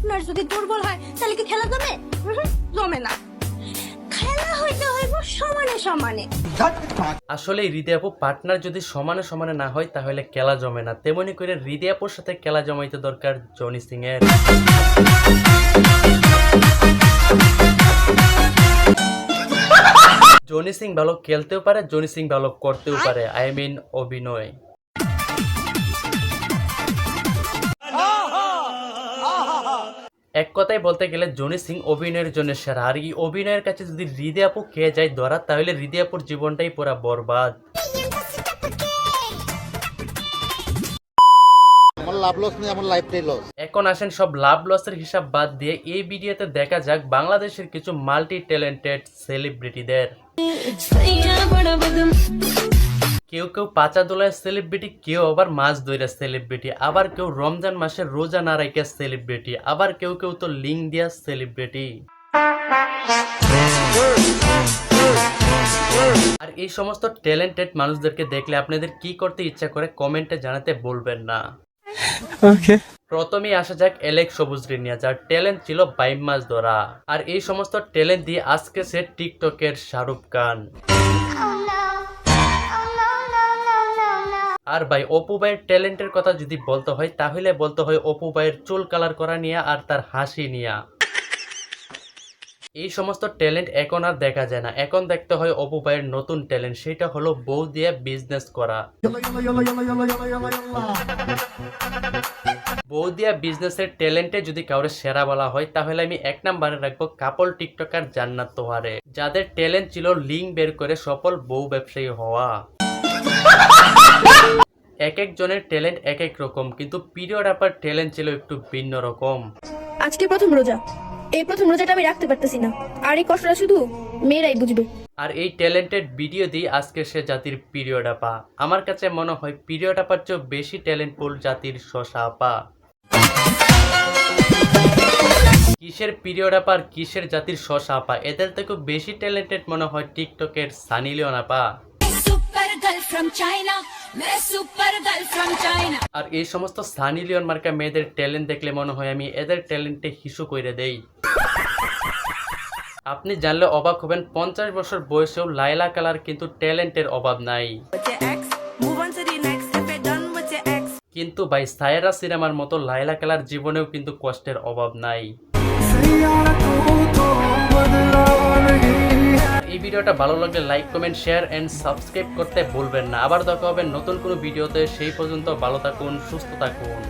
Partner যদি দুর্বল হয় তাহলে কি খেলা জমে? জমে না। খেলা হইতে হইব সমানে সমানে। আসলে হৃদয় আপু পার্টনার যদি সমানে সমানে না হয় তাহলে খেলা জমে না। তেমনি করে হৃদয় আপুর সাথে খেলা জমাইতে দরকার জনি সিং এর। জনি সিং ভালো খেলতেও পারে, জনি সিং ভালো করতেও পারে, আই মিন অভিনয়। এক কথায় বলতে গেলে জনি সিং অভিনয়ের জন্য সেরা। আর এই অভিনয়ের কাছে যদি হৃদয় আপু খেয়ে যায় ধরা, তাহলে হৃদয় আপুর জীবনটাই পুরা বরবাদ। এখন আসেন সব লাভ লসের হিসাব বাদ দিয়ে এই ভিডিওতে দেখা যাক বাংলাদেশের কিছু মাল্টি ট্যালেন্টেড সেলিব্রিটিদের। কেউ কেউ পাচা দোলায় সেলিব্রিটি, কেউ আবার মাছ ধরে সেলিব্রিটি, আবার কেউ রমজান মাসে রোজা না রাখা সেলিব্রিটি, আবার কেউ কেউ তো লিঙ্ক দিয়া সেলিব্রিটি। আর এই সমস্ত ট্যালেন্টেড মানুষদেরকে দেখলে আপনাদের কি করতে ইচ্ছা করে কমেন্টে জানাতে ভুলবেন না। প্রথমেই আসা যাক এলেক্স সবুজরে নিয়ে, যার ট্যালেন্ট ছিল বাইম মাছ ধরা। আর এই সমস্ত ট্যালেন্ট দিয়ে আজকে সে টিকটকের শাহরুখ খান। আর ভাই অপু ভাইয়ের ট্যালেন্টের কথা যদি বলতে হয় তাহলে বলতে হয় অপু ভাইয়ের চুল কালার করা নিয়ে আর তার হাসি নিয়ে। এই সমস্ত ট্যালেন্ট এখন আর দেখা যায় না, এখন দেখতে হয় অপু ভাইয়ের নতুন ট্যালেন্ট, সেটা হলো বউ দিয়ে বিজনেস করা। বউ দিয়া বিজনেসের ট্যালেন্টে যদি কাউরে সেরা বলা হয় তাহলে আমি এক নম্বরে রাখবো কাপল টিকটকার জান্নাত তোহারে, যাদের ট্যালেন্ট ছিল লিঙ্ক বের করে সফল বউ ব্যবসায়ী হওয়া। এক একজনের ট্যালেন্ট এক এক রকম, কিন্তু পিরিয়ড আপার ট্যালেন্ট ছিল একটু ভিন্ন রকম। আজকে প্রথম রোজা, এই প্রথম রোজাটা আমি রাখতে পারতেছি না, আর এই কষ্টটা শুধু মেয়েরাই বুঝবে। আর এই ট্যালেন্টেড ভিডিও দিয়ে আজকে সে জাতির পিরিয়ড আপা। আমার কাছে মনে হয় পিরিয়ড আপার চেয়ে বেশি ট্যালেন্টফুল জাতির শশা আপা। কিসের পিরিয়ড আপা আর কিসের জাতির শশা আপা, এদের থেকেও বেশি ট্যালেন্টেড মনে হয় টিকটকের সানি লিওন আপা। আর এই সমস্ত সানি লিওন মার্কা মেয়েদের ট্যালেন্ট দেখলে মনে হয় আমি এদের ট্যালেন্টে হিসু কইরে দেই। আপনি জানলে অবাক হবেন 50 বছর বয়সেও লাইলা কালার কিন্তু ট্যালেন্টের অভাব নাই। কিন্তু ভাই সায়রা সিনেমার মতো লাইলা কালার জীবনেও কিন্তু কষ্টের অভাব নাই। এই ভিডিওটা ভালো লাগলে like comment share and subscribe করতে ভুলবেন না। আবার দেখা হবে নতুন কোনো ভিডিওতে, সেই পর্যন্ত ভালো থাকুন, সুস্থ থাকুন।